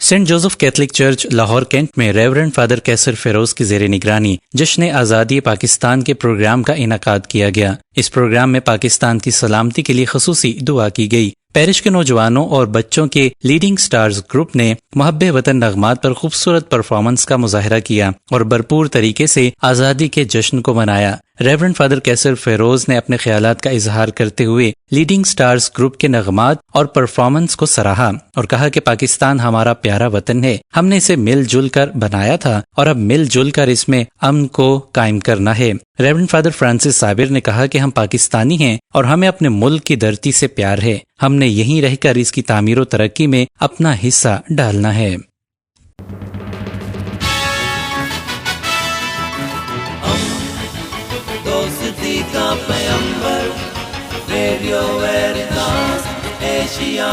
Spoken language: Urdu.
Saint Joseph Catholic church Lahore cantt میں ریورنڈ فادر کیسر فیروز کی زیر نگرانی جشن آزادی پاکستان کے پروگرام کا انعقاد کیا گیا۔ اس پروگرام میں پاکستان کی سلامتی کے لیے خصوصی دعا کی گئی۔ پیرش کے نوجوانوں اور بچوں کے لیڈنگ سٹارز گروپ نے محب وطن نغمات پر خوبصورت پرفارمنس کا مظاہرہ کیا اور بھرپور طریقے سے آزادی کے جشن کو منایا۔ ریورنڈ فادر کیسر فیروز نے اپنے خیالات کا اظہار کرتے ہوئے لیڈنگ سٹارز گروپ کے نغمات اور پرفارمنس کو سراہا اور کہا کہ پاکستان ہمارا پیارا وطن ہے، ہم نے اسے مل جل کر بنایا تھا اور اب مل جل کر اس میں امن کو قائم کرنا ہے۔ ریورنڈ فادر فرانسس صابر نے کہا کہ ہم پاکستانی ہیں اور ہمیں اپنے ملک کی دھرتی سے پیار ہے، ہم نے یہیں رہ کر اس کی تعمیر و ترقی میں اپنا حصہ ڈالنا ہے۔ دوستی کا پیمبر ریڈیو ویریتاس ایشیا